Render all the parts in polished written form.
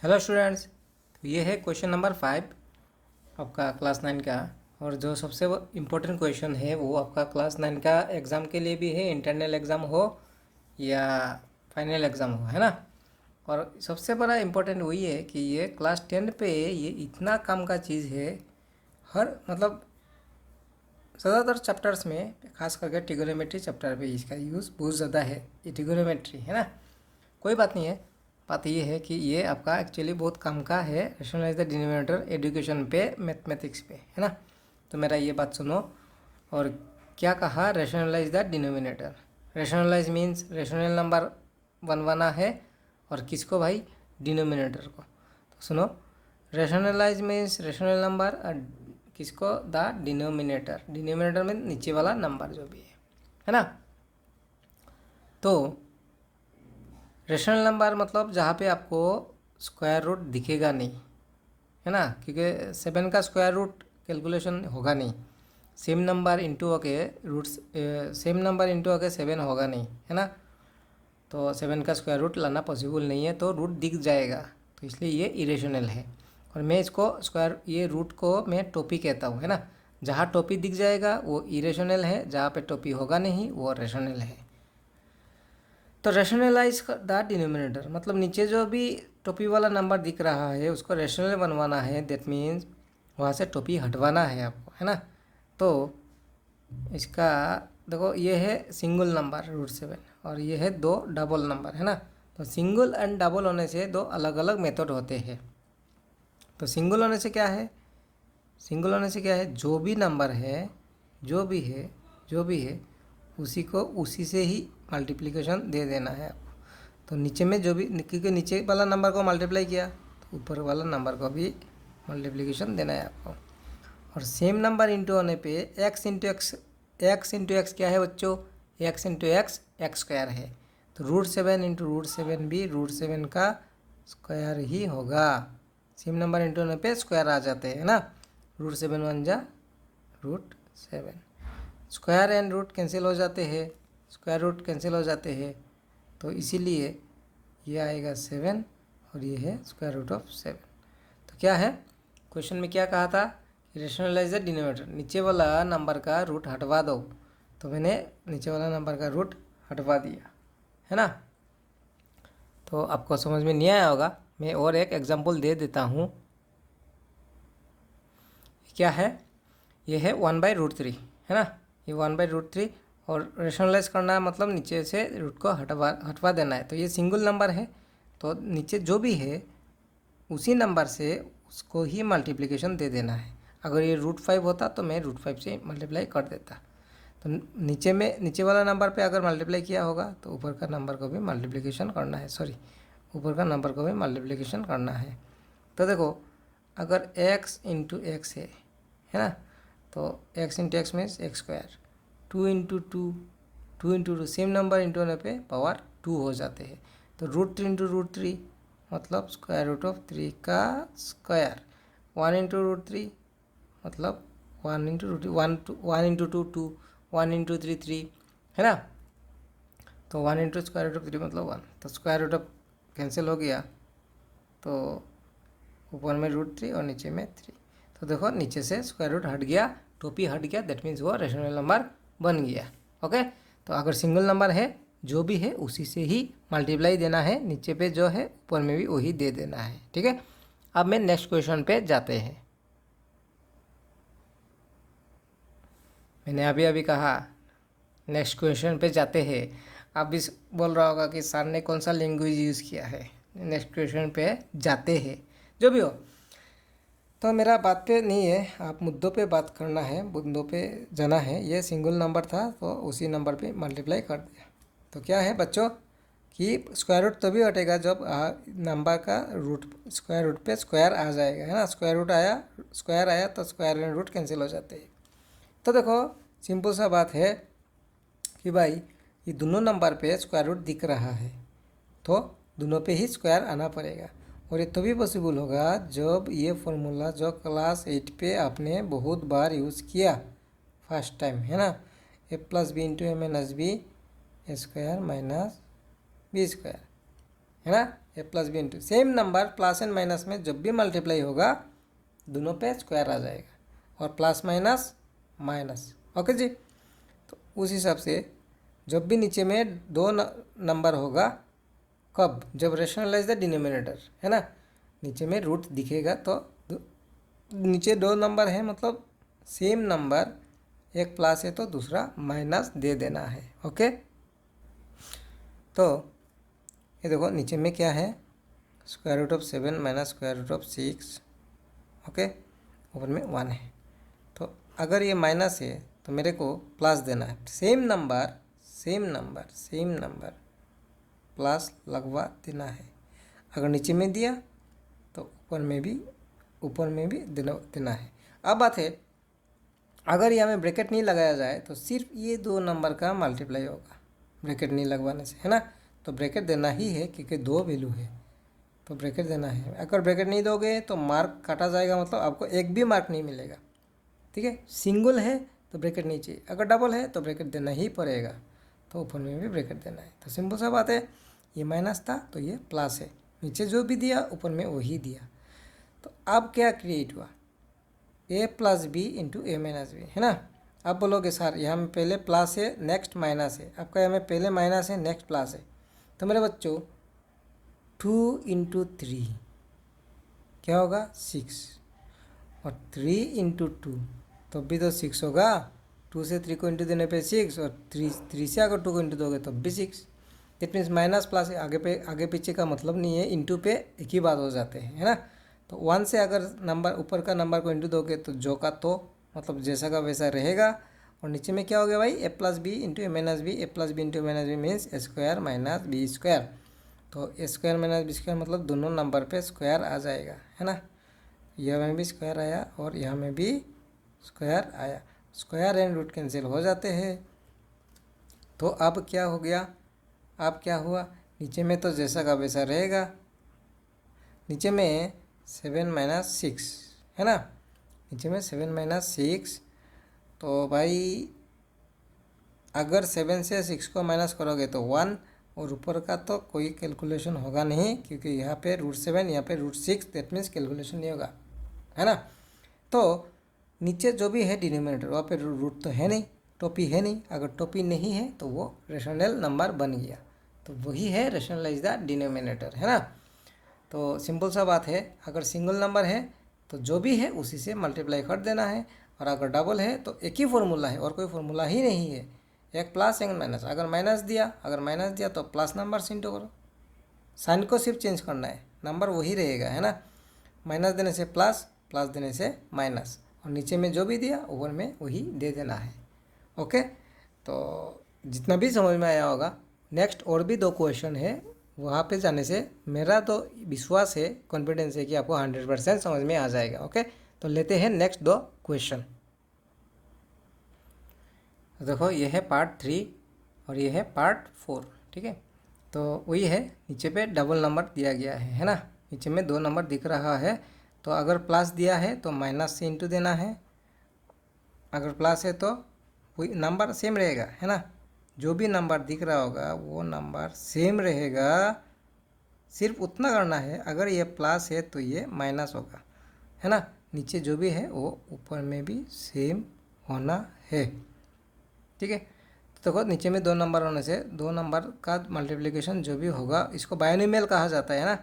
Hello students. तो ये है क्वेश्चन नंबर 5 आपका क्लास 9 का। और जो सबसे इम्पोर्टेंट क्वेश्चन है वो आपका क्लास 9 का एग्ज़ाम के लिए भी है, इंटरनल एग्ज़ाम हो या फाइनल एग्ज़ाम हो, है ना। और सबसे बड़ा इम्पोर्टेंट वही है कि ये क्लास 10 पे ये इतना काम का चीज़ है। हर मतलब ज़्यादातर चैप्टर्स में, खास करके ट्रिगोनोमेट्री चैप्टर पे इसका यूज़ बहुत ज़्यादा है। ये ट्रिगोनोमेट्री है ना, कोई बात नहीं है। बात ये है कि ये आपका एक्चुअली बहुत काम का है। रैशनलाइज द डिनोमिनेटर एजुकेशन पे, मैथमेटिक्स पे, है ना। तो मेरा ये बात सुनो। और क्या कहा, rationalize the denominator. Rationalize means rational number बनवाना है। और किसको भाई? डिनोमिनेटर को। तो सुनो, रैशनलाइज मीन्स रैशनल नंबर, किसको? The denominator. डिनोमिनेटर में नीचे वाला नंबर जो भी है ना। तो रेशनल नंबर मतलब जहाँ पे आपको स्क्वायर रूट दिखेगा नहीं, है ना, क्योंकि 7 का स्क्वायर रूट कैलकुलेशन होगा नहीं। सेम नंबर इंटू होके रूट्स, सेम नंबर इंटू होके 7 होगा नहीं, है ना। तो 7 का स्क्वायर रूट लाना पॉसिबल नहीं है, तो रूट दिख जाएगा, तो इसलिए ये इरेशनल है। और मैं इसको स्क्वायर, ये रूट को मैं टोपी कहता हूँ, है ना। जहाँ टोपी दिख जाएगा वो इरेशनल है, जहाँ पे टोपी होगा नहीं वो रेशनल है। तो रैशनलाइज द डिनोमिनेटर मतलब नीचे जो भी टोपी वाला नंबर दिख रहा है उसको रैशनल बनवाना है। दैट मीन्स वहाँ से टोपी हटवाना है आपको, है ना। तो इसका देखो, ये है सिंगल नंबर √7 और ये है दो डबल नंबर, है ना। तो सिंगल एंड डबल होने से दो अलग अलग मेथड होते हैं। तो सिंगल होने से क्या है? सिंगल होने से क्या है, जो भी नंबर है, जो भी है उसी को उसी से ही मल्टीप्लिकेशन दे देना है आपको। तो नीचे में जो भी, क्योंकि नीचे वाला नंबर को मल्टीप्लाई किया तो ऊपर वाला नंबर को भी मल्टीप्लिकेशन देना है आपको। और सेम नंबर इंटू होने पे एक्स इंटू एक्स क्या है बच्चों? X into x x square है। तो √7 इंटू √7 भी √7 का स्क्वायर ही होगा। सेम नंबर इंटू होने पे स्क्वायर आ जाते हैं ना। √7 1 जा √7, स्क्वायर एंड रूट कैंसिल हो जाते हैं, स्क्वायर रूट कैंसिल हो जाते हैं। तो इसीलिए ये आएगा 7 और ये है स्क्वायर रूट ऑफ 7। तो क्या है क्वेश्चन में, क्या कहा था? रैशनलाइज द डिनोमिनेटर, नीचे वाला नंबर का रूट हटवा दो। तो मैंने नीचे वाला नंबर का रूट हटवा दिया, है ना। तो आपको समझ में नहीं आया होगा, मैं और एक एग्जांपल दे देता हूँ। क्या है? ये है 1/√3, है ना। ये 1/√3 और रेशनलाइज करना मतलब नीचे से रूट को हटवा देना है। तो ये सिंगल नंबर है, तो नीचे जो भी है उसी नंबर से उसको ही मल्टीप्लिकेशन दे देना है। अगर ये √5 होता तो मैं √5 से मल्टीप्लाई कर देता। तो नीचे वाला नंबर पे अगर मल्टीप्लाई किया होगा तो ऊपर का नंबर को भी मल्टीप्लिकेशन करना है, ऊपर का नंबर को भी मल्टीप्लिकेशन करना है। तो देखो, अगर x इंटू एक्स है ना, तो x into x means x square, 2 same number into होने पे पावर 2 हो जाते हैं। तो √3 इंटू √3 मतलब स्क्वायर रूट ऑफ 3 का स्क्वायर। 1 इंटू √3 मतलब 1 इंटू √3, 1 इंटू 2 2, 1 इंटू 3 3, है ना। तो 1 इंटू स्क्वायर रूट ऑफ 3 मतलब 1। तो स्क्वायर रूट ऑफ कैंसिल हो गया, तो ऊपर में √3 और नीचे में 3। तो देखो नीचे से स्क्वायर रूट हट गया, टोपी हट गया, दैट मीन्स वो रेशनल नंबर बन गया। ओके। तो अगर सिंगल नंबर है, जो भी है उसी से ही मल्टीप्लाई देना है, नीचे पे जो है ऊपर में भी वही दे देना है, ठीक है। अब मैं नेक्स्ट क्वेश्चन पे जाते हैं। मैंने अभी अभी कहा नेक्स्ट क्वेश्चन पे जाते हैं। आप भी बोल रहा होगा कि सर ने कौन सा लैंग्वेज यूज़ किया है। नेक्स्ट क्वेश्चन पे जाते हैं, जो भी हो। तो मेरा बात पे नहीं है, आप मुद्दों पे बात करना है, मुद्दों पे जाना है। ये सिंगल नंबर था तो उसी नंबर पे मल्टीप्लाई कर दिया। तो क्या है बच्चों कि स्क्वायर रूट तभी हटेगा जब नंबर का रूट, स्क्वायर रूट पे स्क्वायर आ जाएगा, है ना। स्क्वायर आया तो स्क्वायर एंड रूट कैंसिल हो जाते हैं। तो देखो सिंपल सा बात है कि भाई ये दोनों नंबर पे स्क्वायर रूट दिख रहा है, तो दोनों पे ही स्क्वायर आना पड़ेगा। और ये तभी पॉसिबल होगा जब ये फॉर्मूला जो क्लास 8 पे आपने बहुत बार यूज़ किया फर्स्ट टाइम, है ना। a+b into a minus B square minus B square, है ना। A plus B into same number plus and minus में जब भी मल्टीप्लाई होगा दोनों पे स्क्वायर आ जाएगा और प्लस माइनस माइनस। ओके जी। तो उस हिसाब से जब भी नीचे में दो नंबर होगा, कब, जब रेशनलाइज द डिनोमिनेटर, है ना, नीचे में रूट दिखेगा तो नीचे दो नंबर है मतलब सेम नंबर, एक प्लस है तो दूसरा माइनस दे देना है। ओके। तो ये देखो नीचे में क्या है, square root of 7 minus square root of 6। Okay, ऊपर में 1 है। तो अगर ये माइनस है तो मेरे को प्लस देना है, सेम नंबर प्लस लगवा देना है। अगर नीचे में दिया तो ऊपर में भी देना है। अब बात है, अगर यहाँ में ब्रैकेट नहीं लगाया जाए तो सिर्फ ये दो नंबर का मल्टीप्लाई होगा ब्रैकेट नहीं लगवाने से, है ना। तो ब्रैकेट देना ही है क्योंकि दो वैल्यू है तो ब्रैकेट देना है। अगर ब्रैकेट नहीं दोगे तो मार्क काटा जाएगा, मतलब आपको एक भी मार्क नहीं मिलेगा। ठीक है, सिंगल है तो ब्रैकेट नहीं चाहिए, अगर डबल है तो ब्रैकेट देना ही पड़ेगा, तो ऊपर में भी ब्रैकेट देना है। तो सिंपल सा बात है, ये माइनस था तो ये प्लस है, नीचे जो भी दिया ऊपर में वही दिया। तो अब क्या क्रिएट हुआ, ए plus B into A minus B, है ना। आप बोलोगे सर यहाँ में पहले प्लस है नेक्स्ट माइनस है, आपका यहाँ में पहले माइनस है नेक्स्ट प्लस है। तो मेरे बच्चों 2 इंटू 3 क्या होगा 6, और 3 इंटू 2 तो भी तो 6 होगा। 2 से 3 को इंटू देने पे 6, और 3 से अगर 2 को इंटू दोगे तो भी 6। दैट मीन्स माइनस प्लस आगे पीछे का मतलब नहीं है, इंटू पे एक ही बात हो जाते हैं, है ना। तो 1 से अगर नंबर ऊपर का नंबर को इंटू दोगे तो जो का तो मतलब जैसा का वैसा रहेगा। और नीचे में क्या हो गया भाई, ए plus B into A minus B, A plus B into A minus B means A square minus B square. तो ए स्क्वायर माइनस बी स्क्वायर मतलब दोनों नंबर पे स्क्वायर आ जाएगा, है ना। यह में भी स्क्वायर आया और यहाँ में भी स्क्वायर आया, स्क्वायर एंड रूट कैंसिल हो जाते हैं। तो अब क्या हो गया, अब क्या हुआ, नीचे में तो जैसा का वैसा रहेगा, नीचे में 7 माइनस 6, है ना, नीचे में 7 माइनस 6। तो भाई अगर 7 से 6 को माइनस करोगे तो 1, और ऊपर का तो कोई कैलकुलेशन होगा नहीं क्योंकि यहाँ पे √7 यहाँ पे √6, दैट मीन्स कैलकुलेशन नहीं होगा, है ना। तो नीचे जो भी है डिनोमिनेटर वहाँ पे रूट तो है नहीं, टोपी है नहीं, अगर टोपी नहीं है तो वो रेशनल नंबर बन गया, तो वही है रेशनलाइज द डिनोमिनेटर, है ना। तो सिंपल सा बात है, अगर सिंगल नंबर है तो जो भी है उसी से मल्टीप्लाई कर देना है, और अगर डबल है तो एक ही फॉर्मूला है और कोई फॉर्मूला ही नहीं है, एक प्लस एक माइनस। अगर माइनस दिया तो प्लस नंबर से इंटू करो, साइन को सिर्फ चेंज करना है, नंबर वही रहेगा, है ना। माइनस देने से प्लस, प्लस देने से माइनस, और नीचे में जो भी दिया ऊपर में वही दे देना है। ओके, तो जितना भी समझ में आया होगा, नेक्स्ट और भी 2 क्वेश्चन है, वहाँ पे जाने से मेरा तो विश्वास है, कॉन्फिडेंस है कि आपको 100% समझ में आ जाएगा। ओके, तो लेते हैं नेक्स्ट 2 क्वेश्चन। देखो ये है पार्ट 3 और ये है पार्ट 4, ठीक है। तो वही है, नीचे पे डबल नंबर दिया गया है ना, नीचे में 2 नंबर दिख रहा है, तो अगर प्लस दिया है तो माइनस से इंटू देना है, अगर प्लस है तो वही नंबर सेम रहेगा, है ना। जो भी नंबर दिख रहा होगा वो नंबर सेम रहेगा, सिर्फ उतना करना है, अगर ये प्लस है तो ये माइनस होगा, है ना। नीचे जो भी है वो ऊपर में भी सेम होना है, ठीक है। तो देखो नीचे में 2 नंबर होने से 2 नंबर का मल्टीप्लिकेशन जो भी होगा, इसको बायनोमियल कहा जाता है ना।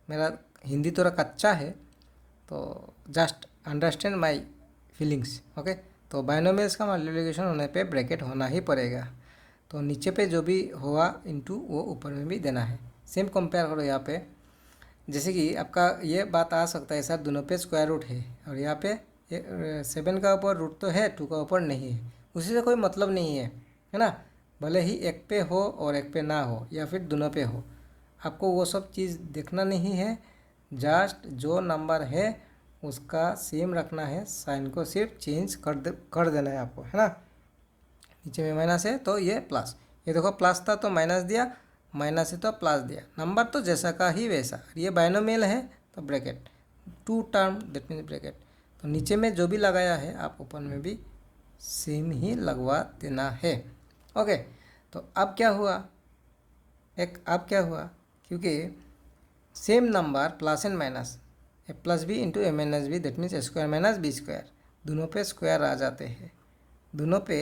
मेरा हिंदी थोड़ा कच्चा है तो just understand my feelings. Okay, तो बायनोमियल्स का मल्टीप्लिकेशन होने पे ब्रैकेट होना ही पड़ेगा, तो नीचे पे जो भी होगा इंटू वो ऊपर में भी देना है। सेम कंपेयर करो यहाँ पे, जैसे कि आपका ये बात आ सकता है सर दोनों पे स्क्वायर रूट है, और यहाँ पे 7 का ऊपर रूट तो है, 2 का ऊपर नहीं है, उसी से कोई मतलब नहीं है ना। भले ही एक पे हो और एक पे ना हो, या फिर दोनों पे हो, आपको वो सब चीज़ देखना नहीं है, जस्ट जो नंबर है उसका सेम रखना है, साइन को सिर्फ चेंज कर देना है आपको, है ना। नीचे में माइनस है तो ये प्लस, ये देखो प्लस था तो माइनस दिया, माइनस है तो प्लस दिया, नंबर तो जैसा का ही वैसा। ये बायनोमियल है तो bracket, 2 term that means bracket. तो नीचे में जो भी लगाया है आप ऊपर में भी सेम ही लगवा देना है। ओके, तो अब क्या हुआ, अब क्या हुआ, क्योंकि same number plus and minus A plus B into A minus B, that means A square minus B square, दोनों पे स्क्वायर आ जाते हैं, दोनों पे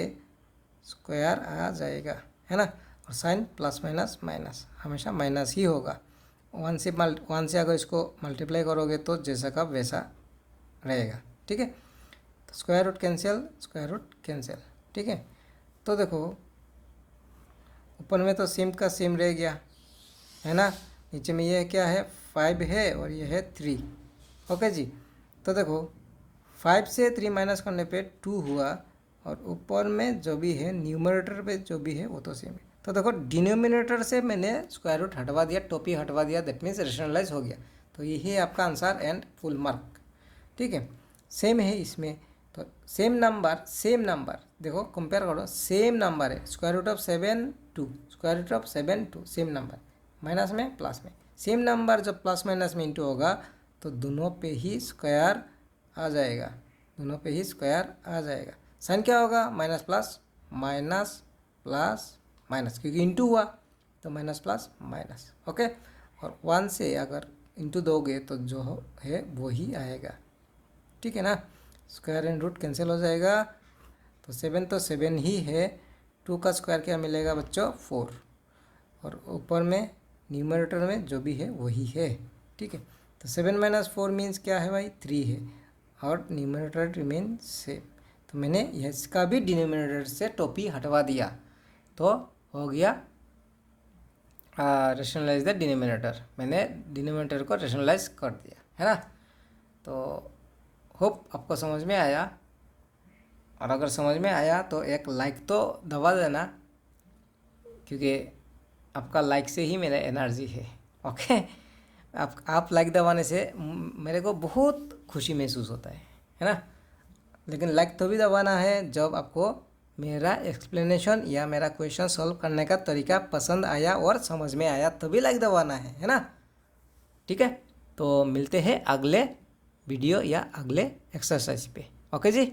स्क्वायर आ जाएगा, है ना। और साइन प्लस माइनस माइनस हमेशा माइनस ही होगा। वन से अगर इसको मल्टीप्लाई करोगे तो जैसा का वैसा रहेगा, ठीक है। तो square root cancel, square root cancel, ठीक है। तो देखो ऊपर में तो सेम का सेम रह गया, है ना। नीचे में ये क्या है 5 है और ये है 3, ओके जी। तो देखो 5 से 3 माइनस करने पे 2 हुआ और ऊपर में जो भी है न्यूमरेटर पे जो भी है वो तो सेम है। तो देखो डिनोमिनेटर से मैंने स्क्वायर रूट हटवा दिया, टोपी हटवा दिया, दैट मीन्स रेशनलाइज हो गया। तो यही है आपका आंसर एंड फुल मार्क, ठीक है। सेम है इसमें, तो सेम नंबर देखो कंपेयर करो, सेम नंबर है, square root of 7 2, square root of 7 2, same number, minus में प्लस में, सेम नंबर जब प्लस माइनस में इंटू होगा तो दोनों पे ही स्क्वायर आ जाएगा, दोनों पे ही स्क्वायर आ जाएगा। साइन क्या होगा माइनस प्लस माइनस, क्योंकि इंटू हुआ तो माइनस प्लस माइनस, ओके। और 1 से अगर इंटू दोगे तो जो है वो ही आएगा, ठीक है ना। स्क्वायर एंड रूट कैंसिल हो जाएगा, तो 7 तो 7 ही है, 2 का स्क्वायर क्या मिलेगा बच्चों 4, और ऊपर में न्यूमरेटर में जो भी है वही है, ठीक है। तो 7 माइनस 4 मीन्स क्या है भाई 3 है, और न्यूमरेटर रिमेन सेम। तो मैंने इसका भी डिनोमिनेटर से टोपी हटवा दिया, तो हो गया रेशनलाइज द डिनोमिनेटर, मैंने डिनोमिनेटर को रेशनलाइज कर दिया, है ना। तो होप आपको समझ में आया, और अगर समझ में आया तो एक लाइक तो दबा देना, क्योंकि आपका लाइक से ही मेरा एनर्जी है, ओके। आप लाइक दबाने से मेरे को बहुत खुशी महसूस होता है ना। लेकिन लाइक तभी दबाना है जब आपको मेरा एक्सप्लेनेशन या मेरा क्वेश्चन सॉल्व करने का तरीका पसंद आया और समझ में आया, तभी लाइक दबाना है ना, ठीक है। तो मिलते हैं अगले वीडियो या अगले एक्सरसाइज पे, ओके जी।